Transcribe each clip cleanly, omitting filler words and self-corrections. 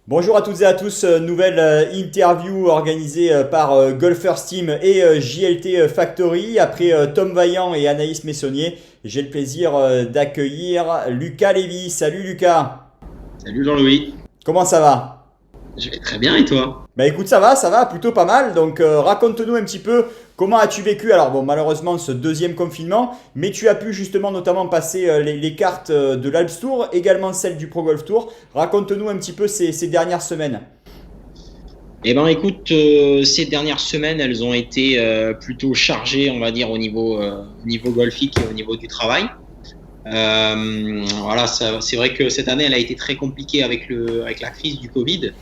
Bonjour à toutes et à tous, nouvelle interview organisée par Golfers Team et JLT Factory. Après Tom Vaillant et Anaïs Messonnier, j'ai le plaisir d'accueillir Lucas Lévy. Salut Lucas, Salut Jean-Louis, comment ça va? je vais très bien et toi? Bah écoute, ça va, plutôt pas mal. Donc raconte-nous un petit peu comment as-tu vécu, alors bon, malheureusement ce deuxième confinement, mais tu as pu justement notamment passer les cartes de l'Alps Tour, également celles du Pro Golf Tour. Raconte-nous un petit peu ces dernières semaines. Eh ben écoute, ces dernières semaines, elles ont été plutôt chargées, on va dire, au niveau golfique et au niveau du travail. Voilà, c'est vrai que cette année, elle a été très compliquée avec la crise du Covid.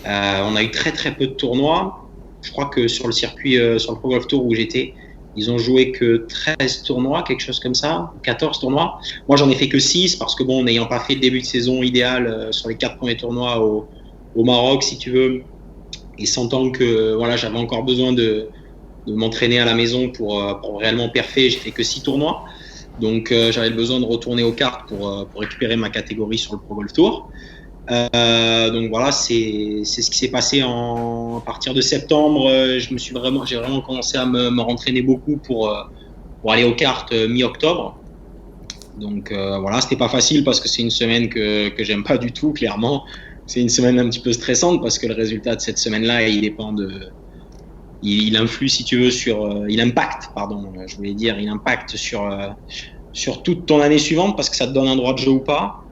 On a eu très très peu de tournois. Je crois que sur le circuit, sur le Pro Golf Tour où j'étais, ils ont joué que 13 tournois, quelque chose comme ça, 14 tournois. Moi, j'en ai fait que 6 parce que bon, n'ayant pas fait le début de saison idéal sur les 4 premiers tournois au Maroc, si tu veux, et sentant que voilà, j'avais encore besoin de m'entraîner à la maison pour réellement perfer, j'ai fait que 6 tournois. Donc, j'avais besoin de retourner aux cartes pour récupérer ma catégorie sur le Pro Golf Tour. Donc voilà, c'est ce qui s'est passé à partir de septembre. J'ai vraiment commencé à me rentraîner beaucoup pour aller aux cartes mi-octobre. Donc voilà, c'était pas facile parce que c'est une semaine que j'aime pas du tout, clairement. C'est une semaine un petit peu stressante parce que le résultat de cette semaine-là, il dépend il influe, si tu veux, il impacte, pardon, je voulais dire, il impacte sur toute ton année suivante parce que ça te donne un droit de jeu ou pas.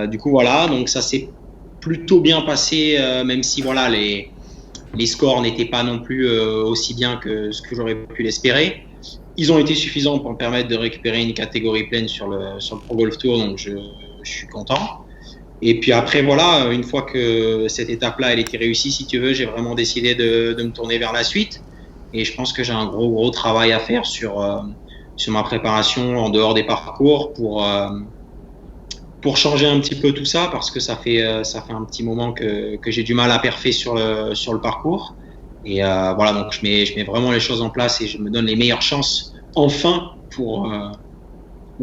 Du coup, voilà, donc ça s'est plutôt bien passé, même si voilà, les scores n'étaient pas non plus aussi bien que ce que j'aurais pu l'espérer. Ils ont été suffisants pour me permettre de récupérer une catégorie pleine sur le Pro Golf Tour, donc je suis content. Et puis après, voilà, une fois que cette étape-là, elle était réussie, si tu veux, j'ai vraiment décidé de me tourner vers la suite. Et je pense que j'ai un gros travail à faire sur ma préparation en dehors des parcours pour changer un petit peu tout ça, parce que ça fait un petit moment que j'ai du mal à perfer sur le parcours. Et voilà, donc je mets vraiment les choses en place et je me donne les meilleures chances, enfin, pour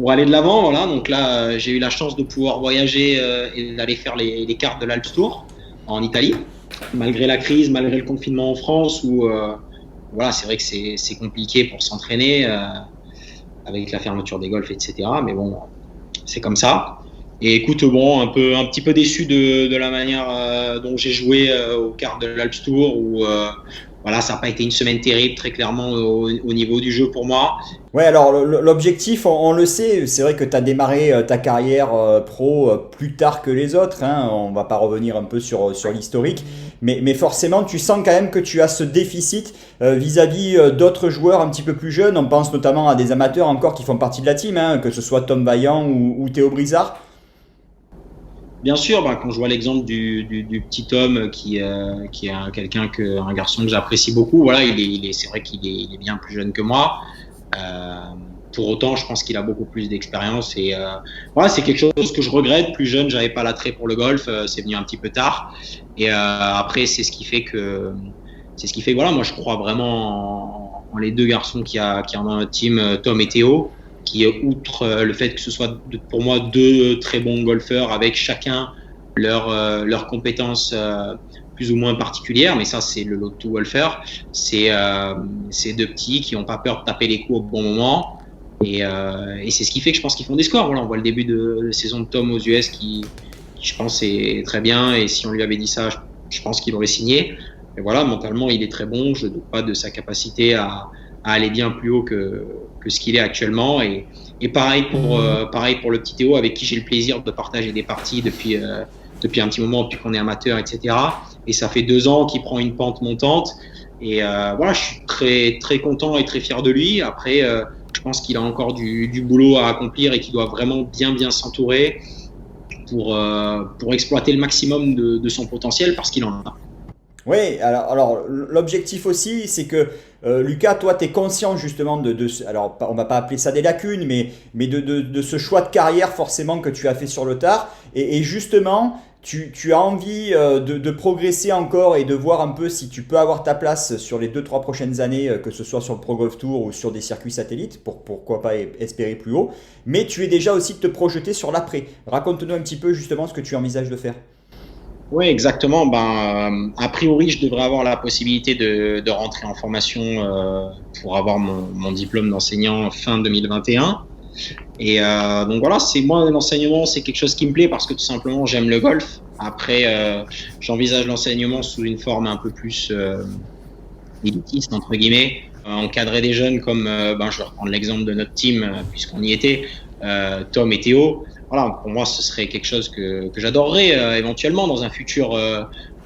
aller de l'avant. Voilà, donc là, j'ai eu la chance de pouvoir voyager et d'aller faire les cartes de l'Alps Tour en Italie, malgré la crise, malgré le confinement en France, où voilà, c'est vrai que c'est compliqué pour s'entraîner avec la fermeture des golfs, etc. Mais bon, c'est comme ça. Et écoute, bon, un petit peu déçu de la manière dont j'ai joué aux cartes de l'Alps Tour, où voilà, ça n'a pas été une semaine terrible, très clairement, au niveau du jeu pour moi. Ouais, alors l'objectif, on le sait, c'est vrai que tu as démarré ta carrière pro plus tard que les autres, hein, on va pas revenir un peu sur l'historique, mais forcément tu sens quand même que tu as ce déficit vis-à-vis d'autres joueurs un petit peu plus jeunes, on pense notamment à des amateurs encore qui font partie de la team, hein, que ce soit Tom Vaillant ou Théo Brizard. Bien sûr, bah, quand je vois l'exemple du petit homme qui est un garçon que j'apprécie beaucoup, voilà, c'est vrai il est bien plus jeune que moi. Euh, pour autant, je pense qu'il a beaucoup plus d'expérience et voilà, c'est quelque chose que je regrette. Plus jeune, j'avais pas l'attrait pour le golf, c'est venu un petit peu tard. Et après, c'est ce qui fait que voilà, moi je crois vraiment en les deux garçons qui a dans notre team, Tom et Théo, qui outre le fait que ce soit pour moi deux très bons golfeurs avec chacun leurs compétences plus ou moins particulières, mais ça c'est le lot de tout golfeur. C'est deux petits qui n'ont pas peur de taper les coups au bon moment. Et c'est ce qui fait que je pense qu'ils font des scores. Voilà, on voit le début de saison de Tom aux US qui je pense est très bien. Et si on lui avait dit ça, je pense qu'il aurait signé. Et voilà, mentalement il est très bon. Je ne doute pas de sa capacité à aller bien plus haut que ce qu'il est actuellement. Et pareil pour le petit Théo, avec qui j'ai le plaisir de partager des parties depuis un petit moment, depuis qu'on est amateur, etc. Et ça fait 2 ans qu'il prend une pente montante. Et voilà, je suis très content et très fier de lui. Après, je pense qu'il a encore du boulot à accomplir et qu'il doit vraiment bien s'entourer pour exploiter le maximum de son potentiel parce qu'il en a. Oui, alors l'objectif aussi, c'est que Lucas, toi, tu es conscient justement alors on va pas appeler ça des lacunes, mais de ce choix de carrière forcément que tu as fait sur le tard. Et justement, tu as envie de progresser encore et de voir un peu si tu peux avoir ta place sur les 2 3 prochaines années, que ce soit sur le Pro Golf Tour ou sur des circuits satellites, pourquoi pas espérer plus haut. Mais tu es déjà aussi de te projeter sur l'après. Raconte-nous un petit peu justement ce que tu envisages de faire. Oui, exactement. A priori, je devrais avoir la possibilité de rentrer en formation pour avoir mon diplôme d'enseignant fin 2021. Donc voilà, c'est moi l'enseignement, c'est quelque chose qui me plaît parce que tout simplement j'aime le golf. Après, j'envisage l'enseignement sous une forme un peu plus élitiste entre guillemets, encadrer des jeunes comme, je vais reprendre l'exemple de notre team puisqu'on y était, Tom et Théo. Voilà, pour moi, ce serait quelque chose que j'adorerais éventuellement dans un futur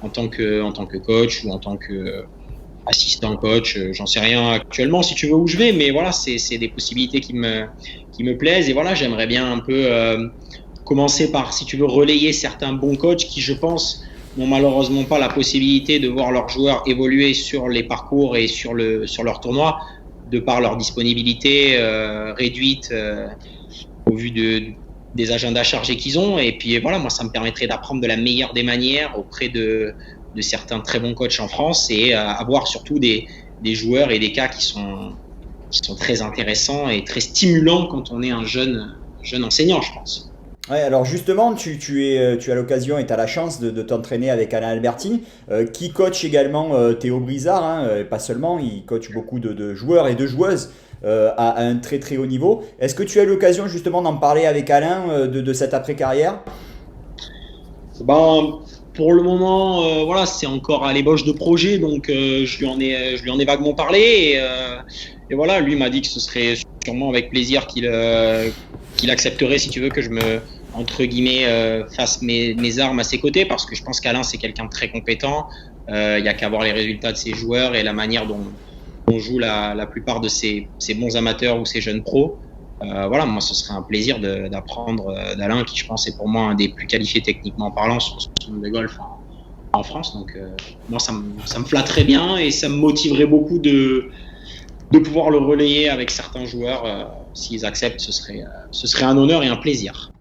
en tant que coach ou en tant que assistant coach. J'en sais rien actuellement si tu veux où je vais, mais voilà, c'est des possibilités qui me plaisent. Et voilà, j'aimerais bien un peu commencer par, si tu veux, relayer certains bons coachs qui, je pense, n'ont malheureusement pas la possibilité de voir leurs joueurs évoluer sur les parcours et sur leur tournoi, de par leur disponibilité réduite au vu des agendas chargés qu'ils ont. Et puis voilà, moi, ça me permettrait d'apprendre de la meilleure des manières auprès de certains très bons coachs en France et avoir surtout des joueurs et des cas qui sont très intéressants et très stimulants quand on est un jeune enseignant, je pense. Ouais, alors justement, tu as l'occasion et tu as la chance de t'entraîner avec Alain Albertini, qui coach également Théo Brizard, hein, pas seulement, il coach beaucoup de joueurs et de joueuses à un très très haut niveau. Est-ce que tu as eu l'occasion justement d'en parler avec Alain de cette après-carrière? Pour le moment, voilà, c'est encore à l'ébauche de projet, donc je lui en ai vaguement parlé et voilà, lui m'a dit que ce serait sûrement avec plaisir qu'il accepterait, si tu veux, que je me entre guillemets fasse mes armes à ses côtés, parce que je pense qu'Alain c'est quelqu'un de très compétent. Il y a qu'à voir les résultats de ses joueurs et la manière dont on joue la plupart de ces bons amateurs ou ces jeunes pros. Voilà, moi ce serait un plaisir d'apprendre d'Alain, qui je pense est pour moi un des plus qualifiés techniquement parlant sur ce monde de golf en France. Donc moi ça me flatterait bien et ça me motiverait beaucoup de pouvoir le relayer avec certains joueurs. S'ils acceptent, ce serait un honneur et un plaisir.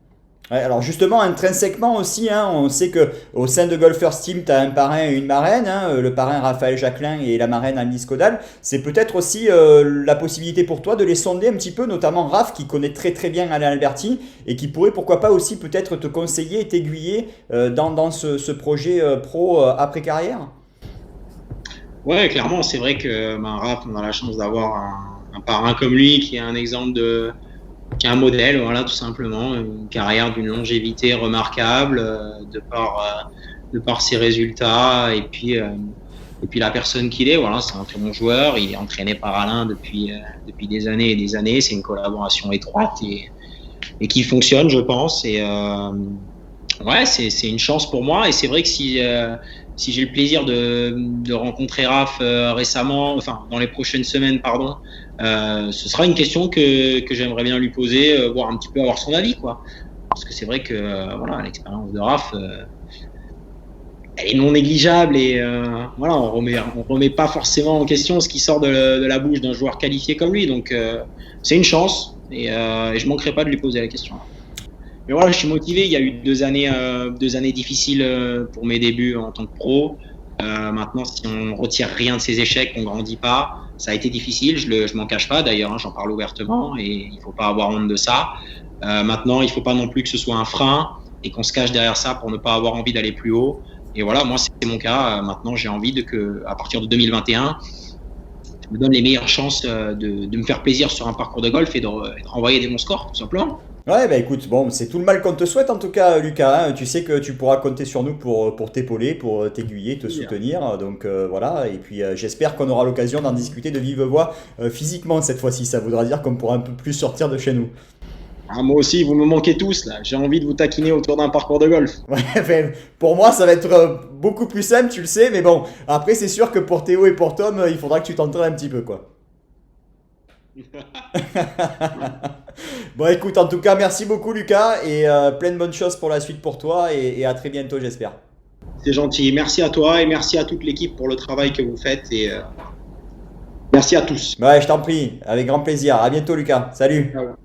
Ouais, alors justement, intrinsèquement aussi, hein, on sait que au sein de Golfers Team, tu as un parrain et une marraine, hein, le parrain Raphaël Jacquelin et la marraine Alice Caudal. C'est peut-être aussi la possibilité pour toi de les sonder un petit peu, notamment Raph qui connaît très très bien Alain Albertini et qui pourrait pourquoi pas aussi peut-être te conseiller et t'aiguiller dans ce projet pro après-carrière. Ouais, clairement, c'est vrai que Raph, on a la chance d'avoir un parrain comme lui qui est un exemple qui est un modèle, voilà, tout simplement, une carrière d'une longévité remarquable de par ses résultats et puis la personne qu'il est. Voilà, c'est un très bon joueur. Il est entraîné par Alain depuis des années et des années. C'est une collaboration étroite et qui fonctionne, je pense. Et ouais, c'est une chance pour moi. Et c'est vrai que si j'ai le plaisir de rencontrer Raph récemment, enfin dans les prochaines semaines, pardon, ce sera une question que j'aimerais bien lui poser, voir un petit peu avoir son avis, quoi. Parce que c'est vrai que voilà, l'expérience de Raph, elle est non négligeable et voilà, on remet pas forcément en question ce qui sort de la bouche d'un joueur qualifié comme lui. Donc c'est une chance et je manquerai pas de lui poser la question. Mais voilà, je suis motivé. Il y a eu 2 années difficiles pour mes débuts en tant que pro. Maintenant, si on retire rien de ces échecs, on grandit pas. Ça a été difficile, je m'en cache pas d'ailleurs, hein, j'en parle ouvertement et il faut pas avoir honte de ça. Maintenant, il faut pas non plus que ce soit un frein et qu'on se cache derrière ça pour ne pas avoir envie d'aller plus haut. Et voilà, moi c'est mon cas. Maintenant, j'ai envie que, à partir de 2021, je me donne les meilleures chances de me faire plaisir sur un parcours de golf et de renvoyer des bons scores, tout simplement. Ouais, bah écoute, bon, c'est tout le mal qu'on te souhaite en tout cas, Lucas, hein. Tu sais que tu pourras compter sur nous pour t'épauler, pour t'aiguiller, te soutenir. Donc voilà, et puis j'espère qu'on aura l'occasion d'en discuter de vive voix physiquement cette fois-ci. Ça voudra dire qu'on pourra un peu plus sortir de chez nous. Ah, moi aussi, vous me manquez tous là. J'ai envie de vous taquiner autour d'un parcours de golf. Ouais, enfin, pour moi, ça va être beaucoup plus simple, tu le sais, mais bon, après, c'est sûr que pour Théo et pour Tom, il faudra que tu t'entraînes un petit peu, quoi. Bon, écoute, en tout cas, merci beaucoup, Lucas, et plein de bonnes choses pour la suite pour toi, et à très bientôt, j'espère. C'est gentil. Merci à toi et merci à toute l'équipe pour le travail que vous faites et merci à tous. Ouais, je t'en prie, avec grand plaisir. À bientôt, Lucas. Salut. Ciao.